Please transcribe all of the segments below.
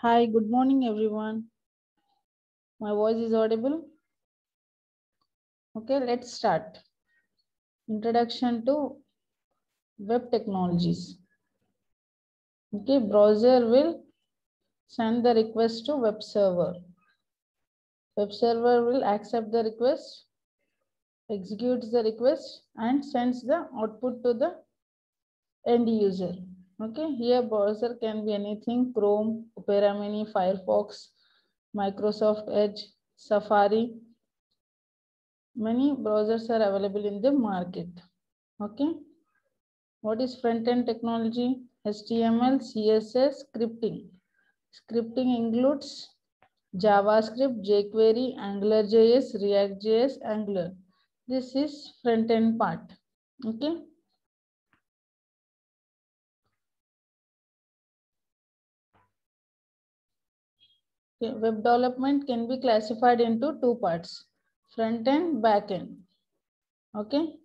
Hi, good morning, everyone. My voice is audible? Okay, let's start. Introduction to web technologies. Okay, browser will send the request to web server. Web server will accept the request, executes the request, and sends the output to the end user. Okay, here browser can be anything: Chrome, Opera Mini, Firefox, Microsoft Edge, Safari. Many browsers are available in the market. Okay. What is front-end technology? HTML, CSS, scripting. Scripting includes JavaScript, jQuery, AngularJS, React.js, Angular. This is front-end part. Okay. Okay. Web development can be classified into two parts: front-end, back-end. Okay.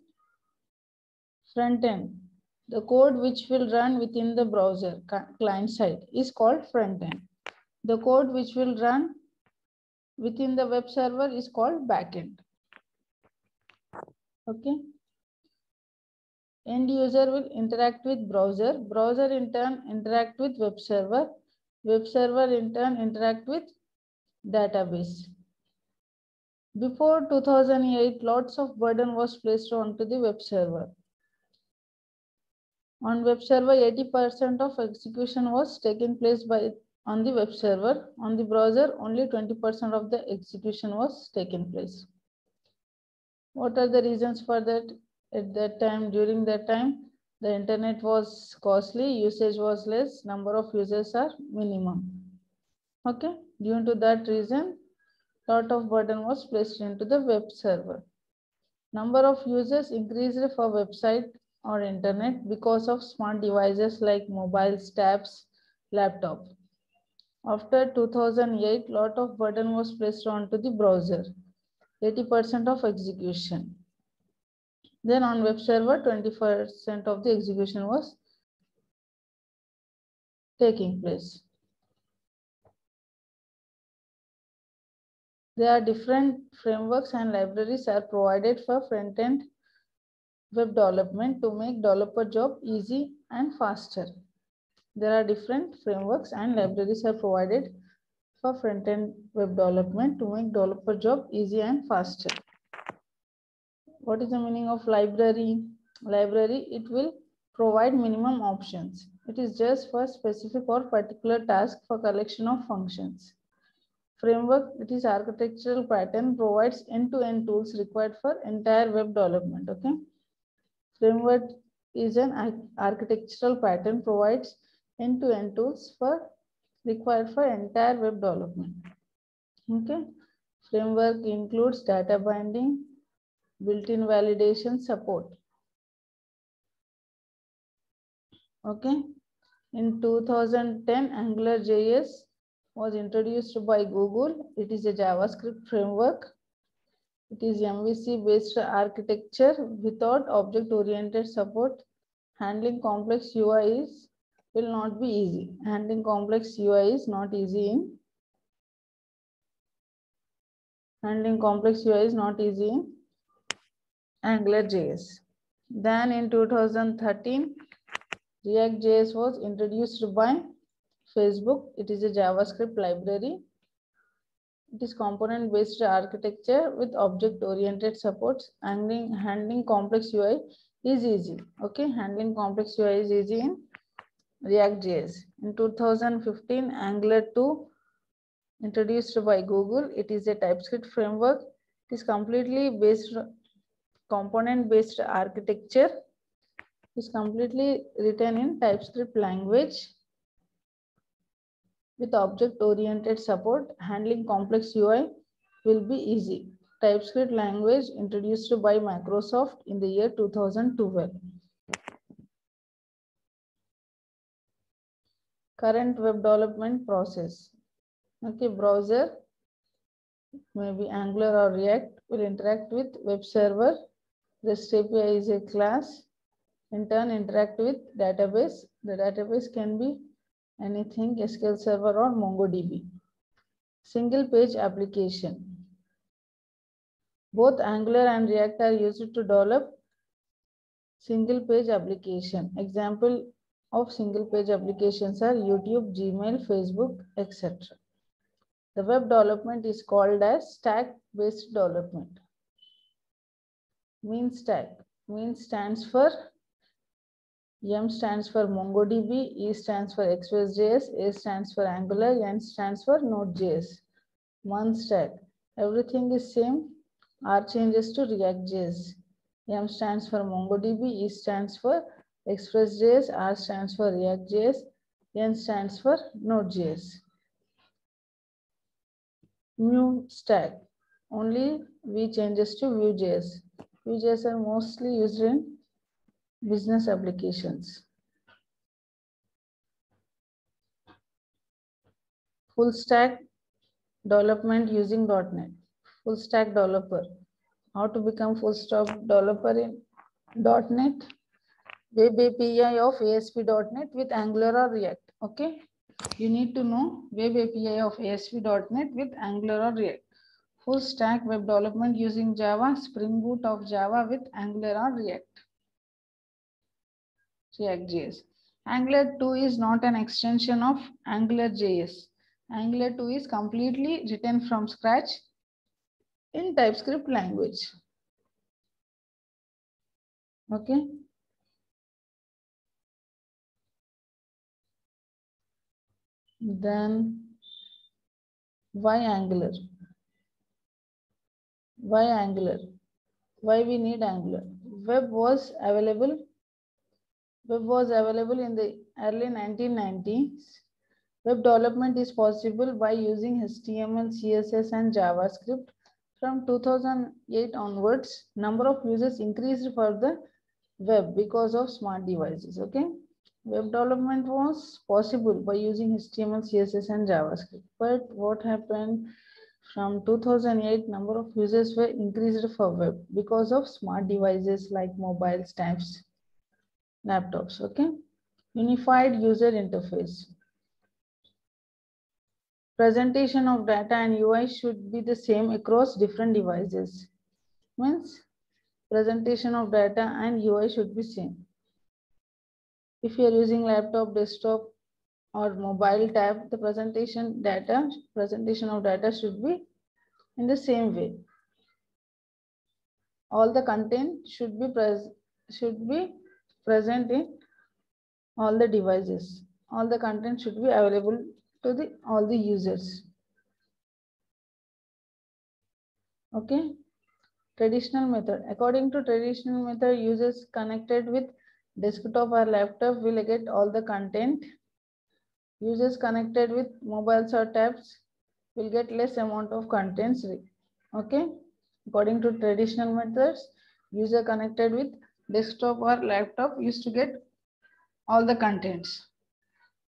Front-end. The code which will run within the browser client side is called front-end. The code which will run within the web server is called backend. Okay. End user will interact with browser. Browser in turn interact with web server. Web server in turn interact with database. Before 2008, lots of burden was placed onto the web server. On web server, 80% of execution was taken place on the web server. On the browser, only 20% of the execution was taken place. What are the reasons for that? At that time, during that time, the internet was costly, usage was less, number of users are minimum. Okay, due to that reason, lot of burden was placed into the web server. Number of users increased for website or internet because of smart devices like mobiles, tabs, laptop. After 2008, lot of burden was placed onto the browser, 80% of execution. Then on web server, 20% of the execution was taking place. There are different frameworks and libraries are provided for front-end web development to make developer job easy and faster. There are different frameworks and libraries are provided for front-end web development to make developer job easy and faster. What is the meaning of library? Library, it will provide minimum options. It is just for specific or particular task for collection of functions. Framework, it is architectural pattern, provides end-to-end tools required for entire web development. Okay. Framework is an architectural pattern, provides end-to-end tools required for entire web development. Okay. Framework includes data binding, built-in validation, support. Okay. In 2010, AngularJS was introduced by Google. It is a JavaScript framework. It is MVC-based architecture without object-oriented support. Handling complex UI will not be easy. Handling complex UI is not easy in AngularJS. Then in 2013, React.js was introduced by Facebook. It is a JavaScript library. It is component-based architecture with object-oriented supports. Handling complex UI is easy. Okay, handling complex UI is easy in React.js. In 2015, Angular 2 introduced by Google. It is a TypeScript framework. It is completely based component-based architecture. It is completely written in TypeScript language with object-oriented support. Handling complex UI will be easy. TypeScript language introduced by Microsoft in the year 2012. Current web development process. Okay, browser, maybe Angular or React, will interact with web server. REST API is a class. In turn, interact with database. The database can be anything SQL Server or MongoDB. Single page application. Both Angular and React are used to develop single page application. Example of single page applications are YouTube, Gmail, Facebook, etc. The web development is called as stack-based development. Mean stack. Mean stands for M stands for MongoDB, E stands for Express.js, A stands for Angular, N stands for Node.js. One stack. Everything is same. R changes to React.js. M stands for MongoDB, E stands for Express.js, R stands for React.js, N stands for Node.js. New stack. Only V changes to Vue.js. Vue.js are mostly used in business applications. Full stack development using .NET. Full stack developer. How to become full stack developer in .NET? Web API of ASP.NET with Angular or React. Okay. You need to know Web API of ASP.NET with Angular or React. Full stack web development using Java, Spring Boot of Java with Angular or React.js. Angular 2 is not an extension of AngularJS. Angular 2 is completely written from scratch in TypeScript language. Okay. Then why Angular? Why Angular? Why we need Angular? Web was available in the early 1990s. Web development is possible by using HTML, CSS, and JavaScript. From 2008 onwards, number of users increased for the web because of smart devices. Okay. Web development was possible by using HTML, CSS, and JavaScript. But what happened? From 2008, number of users were increased for web because of smart devices like mobiles, tabs, laptops. Okay. Unified user interface. Presentation of data and UI should be the same across different devices. Means presentation of data and UI should be same. If you are using laptop, desktop, or mobile tab, the presentation of data should be in the same way. All the content should be present in all the devices. All the content should be available to all the users. Okay. Traditional method. According to traditional method, users connected with desktop or laptop will get all the content. Users connected with mobiles or tabs will get less amount of contents. Okay. According to traditional methods, user connected with desktop or laptop used to get all the contents.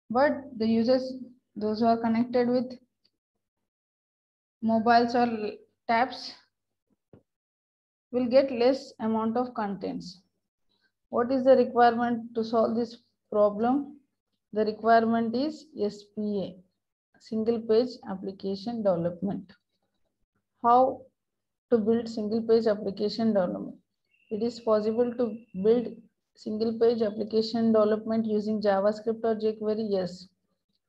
But the users, those who are connected with mobiles or tabs, will get less amount of contents. What is the requirement to solve this problem? The requirement is SPA, single page application development. How to build single page application development? It is possible to build single page application development using JavaScript or jQuery, yes,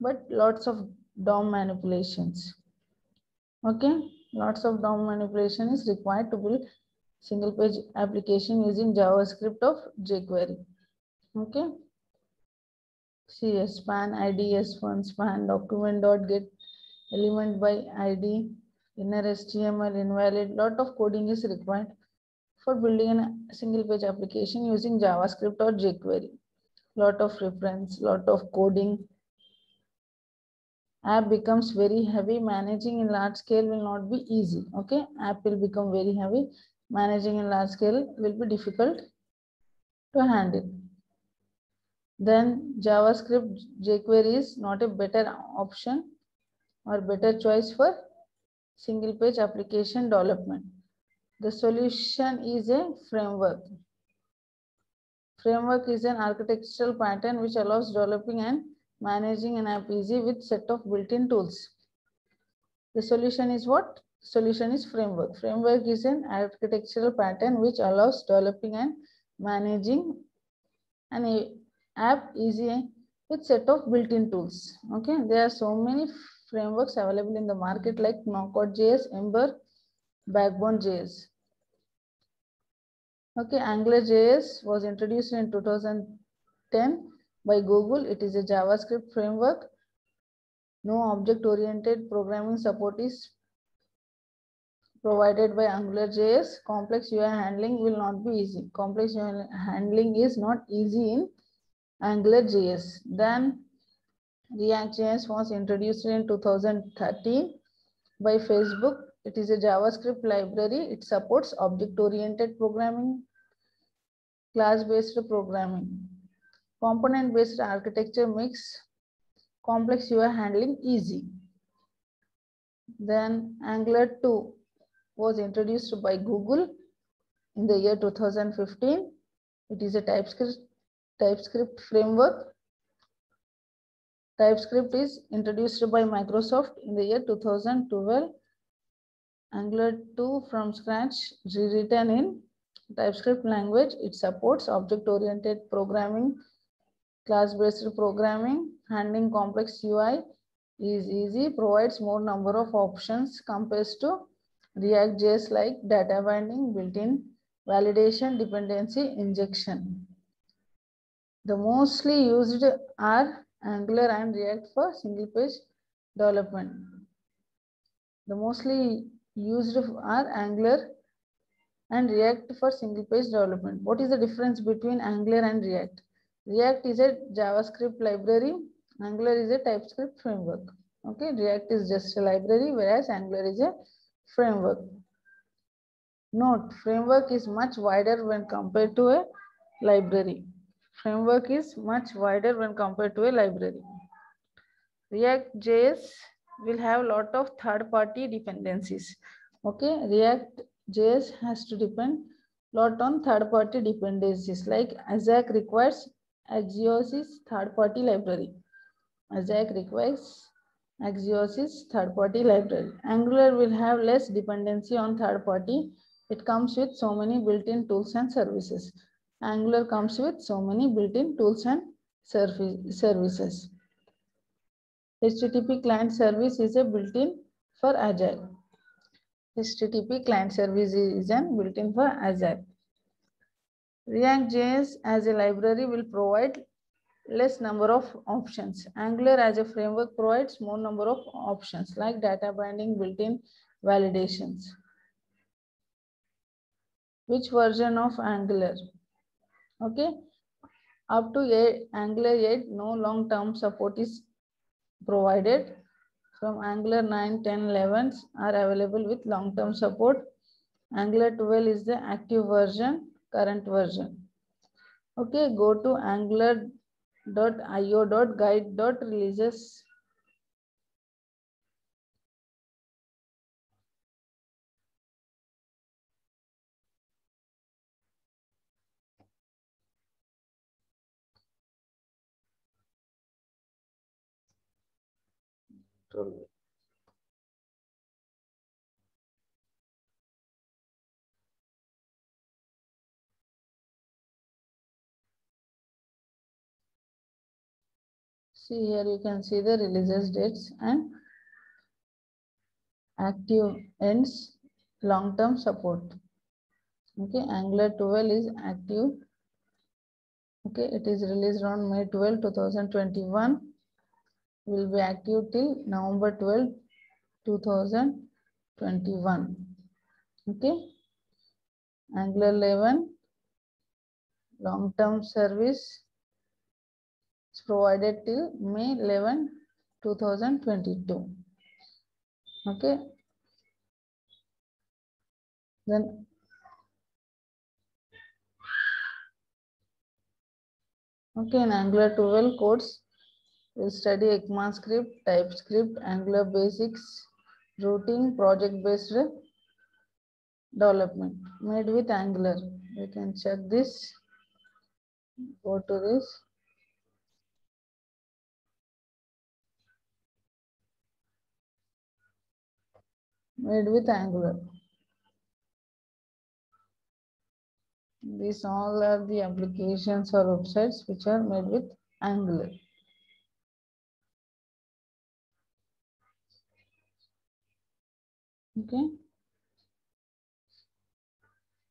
but lots of DOM manipulations. Okay, lots of DOM manipulation is required to build single page application using JavaScript of jQuery. Okay. See, span ID, S1 span, document.get element by ID, inner HTML, invalid. Lot of coding is required for building a single page application using JavaScript or jQuery. Lot of reference, lot of coding. App becomes very heavy. Managing in large scale will not be easy. Okay, app will become very heavy. Managing in large scale will be difficult to handle. Then JavaScript jQuery is not a better option or better choice for single page application development. The solution is a framework. Framework is an architectural pattern which allows developing an managing an app easy with set of built-in tools. The solution is what? Solution is framework. Framework is an architectural pattern which allows developing and managing an app easy with set of built-in tools. Okay, there are so many frameworks available in the market like Knockout.js, Ember, Backbone.js. Okay, AngularJS was introduced in 2010 by Google. It is a JavaScript framework. No object-oriented programming support is provided by AngularJS. Complex UI handling will not be easy. Complex UI handling is not easy in AngularJS. Then React.js was introduced in 2013 by Facebook. It is a JavaScript library. It supports object-oriented programming, class-based programming. Component-based architecture makes complex UI handling easy. Then Angular 2 was introduced by Google in the year 2015. It is a TypeScript framework. TypeScript is introduced by Microsoft in the year 2012. Angular 2 from scratch, rewritten in TypeScript language. It supports object-oriented programming, class-based programming, handling complex UI is easy, provides more number of options compared to React.js like data binding, built-in validation, dependency injection. The mostly used are Angular and React for single page development. The mostly used are Angular and React for single page development. What is the difference between Angular and React? React is a JavaScript library. Angular is a TypeScript framework. Okay, React is just a library, whereas Angular is a framework. Note, framework is much wider when compared to a library. Framework is much wider when compared to a library. React.js will have a lot of third-party dependencies. Okay, React.js has to depend a lot on third-party dependencies. Like Ajax requires Axios' third-party library. Ajax requires Axios' third-party library. Angular will have less dependency on third-party. It comes with so many built-in tools and services. Angular comes with so many built-in tools and services. HTTP client service is a built-in for Agile. HTTP client service is a built-in for Agile. React.js as a library will provide less number of options. Angular as a framework provides more number of options like data binding, built-in validations. Which version of Angular? Okay, up to Angular 8, no long-term support is provided. From Angular 9, 10, 11 are available with long-term support. Angular 12 is the active version, current version. Okay, go to angular.io.guide.releases. See here, you can see the releases dates and active ends, long-term support. Okay, Angular 12 is active. Okay, it is released on May 12, 2021. Will be active till November 12, 2021. Okay, Angular 11 long-term service is provided till May 11, 2022. Okay, then in Angular 12 codes, we'll study ECMAScript, TypeScript, Angular basics, routing, project-based development made with Angular. You can check this. Go to this. made with Angular. These all are the applications or websites which are made with Angular. Okay.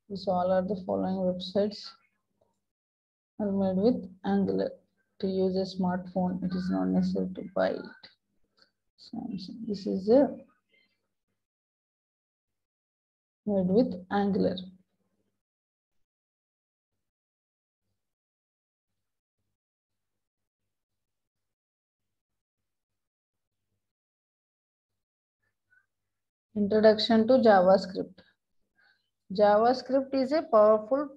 These all are the following websites are made with Angular. To use a smartphone, it is not necessary to buy it. Samsung. This is a made with Angular. Introduction to JavaScript. JavaScript is a powerful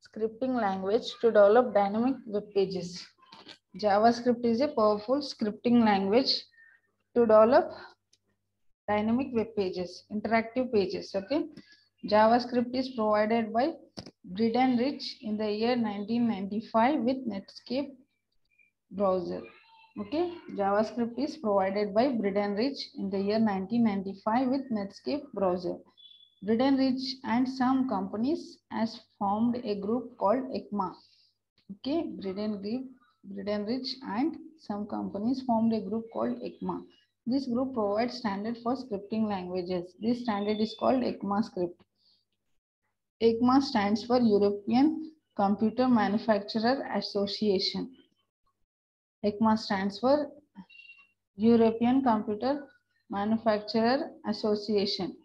scripting language to develop dynamic web pages. JavaScript is a powerful scripting language to develop dynamic web pages, interactive pages. Okay. JavaScript is provided by Britton Rich in the year 1995 with Netscape browser. Okay, JavaScript is provided by Britton Rich in the year 1995 with Netscape browser. Britton Rich and some companies has formed a group called ECMA. Okay, Britton Rich and some companies formed a group called ECMA. This group provides standard for scripting languages. This standard is called ECMAScript. ECMA stands for European Computer Manufacturer Association. ECMA stands for European Computer Manufacturer Association.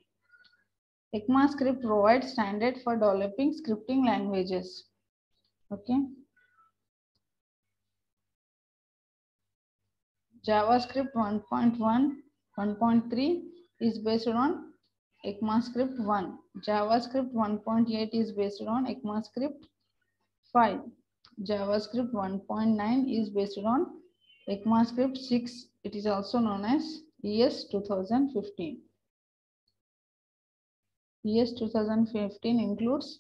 ECMAScript provides standard for developing scripting languages. Okay. JavaScript 1.1, 1.3 is based on ECMAScript 1. JavaScript 1.8 is based on ECMAScript 5. JavaScript 1.9 is based on ECMAScript 6. It is also known as ES 2015. ES 2015 includes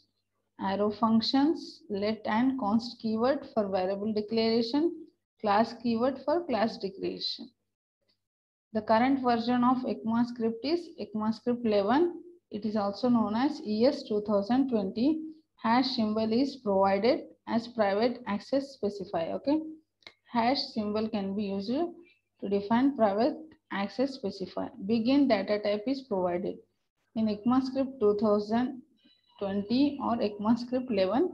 arrow functions, let and const keyword for variable declaration, class keyword for class declaration. The current version of ECMAScript is ECMAScript 11. It is also known as ES 2020. Hash symbol is provided as private access specifier. Okay. Hash symbol can be used to define private access specifier. Begin data type is provided. In ECMAScript 2020 or ECMAScript 11,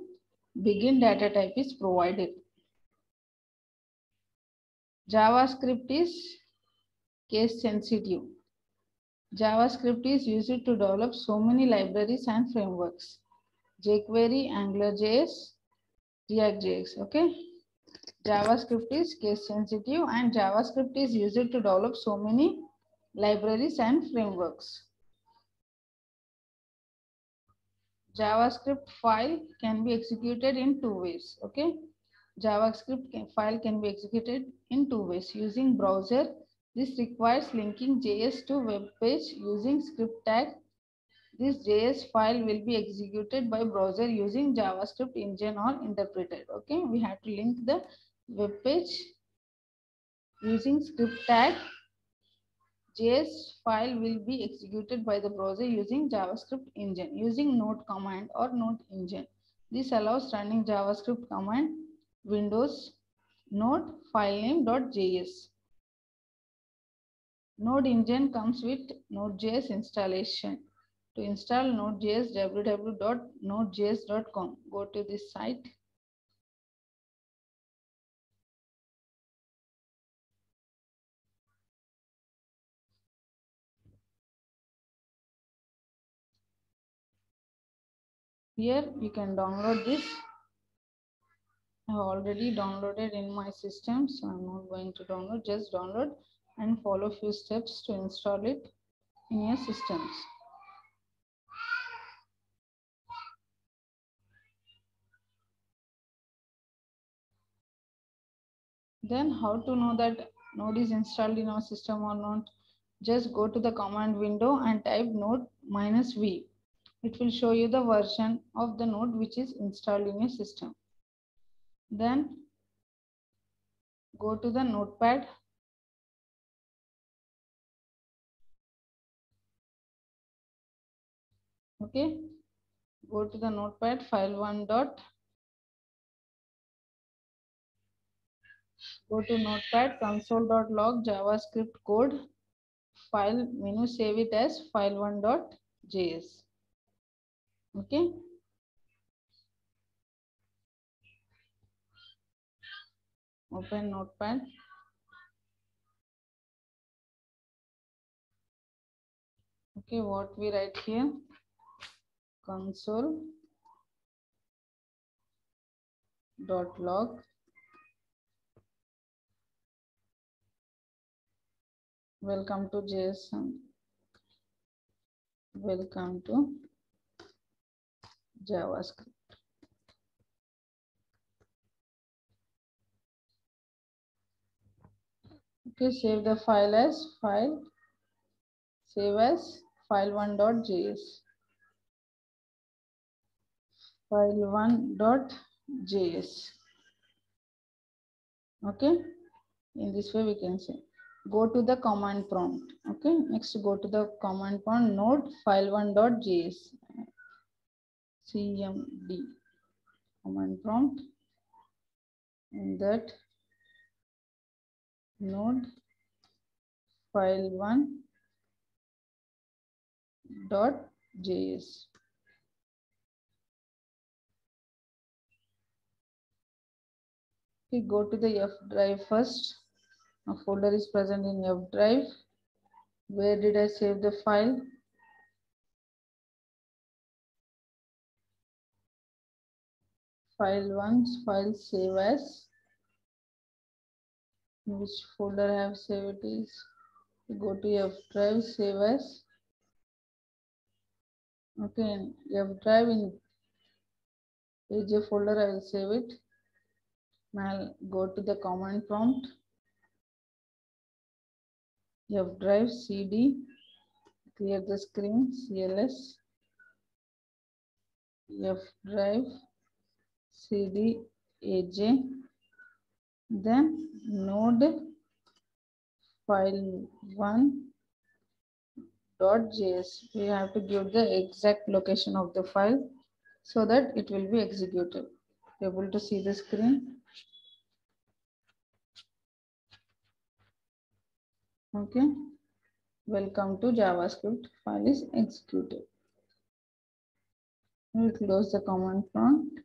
begin data type is provided. JavaScript is case sensitive. JavaScript is used to develop so many libraries and frameworks. jQuery, AngularJS, React.js. Okay. JavaScript is case sensitive and JavaScript is used to develop so many libraries and frameworks. JavaScript file can be executed in two ways. Okay. JavaScript file can be executed in two ways using browser. This requires linking JS to web page using script tag. This JS file will be executed by browser using JavaScript engine or interpreter. Okay, we have to link the web page using script tag. JS file will be executed by the browser using JavaScript engine using node command or node engine. This allows running JavaScript command Windows node filename.js. Node engine comes with Node.js installation. To install Node.js, www.nodejs.com. Go to this site. Here you can download this. I have already downloaded in my system, so I'm not going to download. Just download and follow few steps to install it in your systems. Then how to know that Node is installed in our system or not? Just go to the command window and type node -v. It will show you the version of the node which is installed in your system. Then go to the notepad. Okay, go to the notepad, file1 dot, go to notepad, console.log javascript code file menu, save it as file1.js. Okay, open notepad. Okay, what we write here, console.log welcome to JSON, welcome to JavaScript. Okay, save the file as save as file1.js, file1.js. Okay, in this way we can say. Go to the command prompt. Okay, next go to the command prompt, node file1.js, cmd command prompt, and that node file1.js. Okay, go to the F drive first. A folder is present in F drive. Where did I save the file? File save as. Which folder I have saved it is. Go to F drive, save as. Okay, in F drive in AJ folder I will save it. Now go to the command prompt. F drive cd, clear the screen, cls, F drive cd aj, then node file1.js. We have to give the exact location of the file so that it will be executed. Able to see the screen? Okay. Welcome to JavaScript. File is executed. We will close the command prompt.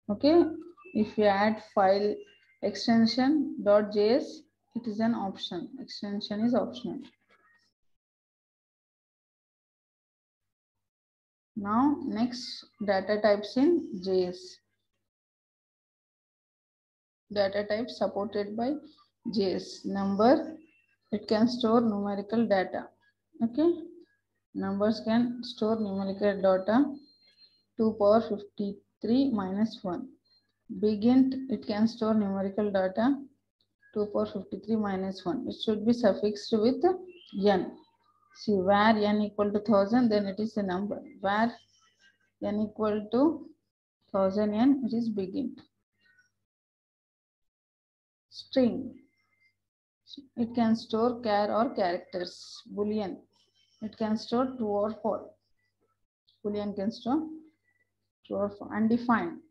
Okay. If you add file extension .js, it is an option. Extension is optional. Now next, data types in JS. Data type supported by JS. Number, it can store numerical data. Okay, numbers can store numerical data 2 power 53 minus 1. Big int, it can store numerical data 2 power 53 minus 1. It should be suffixed with n. See, where n equal to 1000, then it is a number. Where n equal to 1000 n, it is big int. String, it can store char or characters. Boolean, it can store true or false. Boolean can store true or false. Undefined,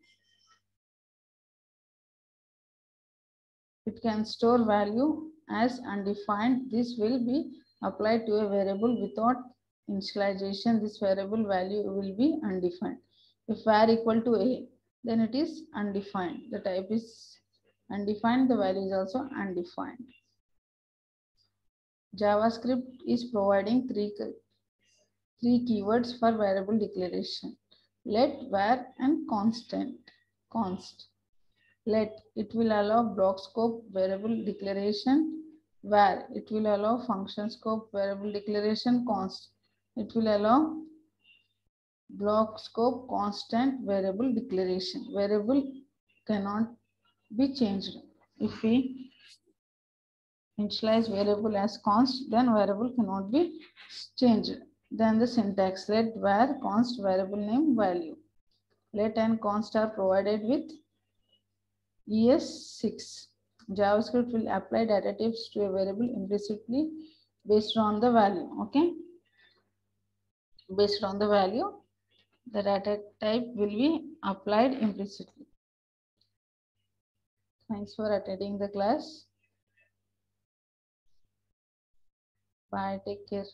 it can store value as undefined. This will be applied to a variable without initialization. This variable value will be undefined. If var equal to a, then it is undefined. The type is undefined, the value is also undefined. JavaScript is providing three keywords for variable declaration: let, var, and constant. Const. Let, it will allow block scope variable declaration. Var, it will allow function scope variable declaration. Const, it will allow block scope constant variable declaration. Variable cannot be changed. If we initialize variable as const, then variable cannot be changed. Then the syntax: let var const variable name value. Let and const are provided with ES6. JavaScript will apply data types to a variable implicitly based on the value. Okay, based on the value, the data type will be applied implicitly. Thanks for attending the class. Bye. Take care.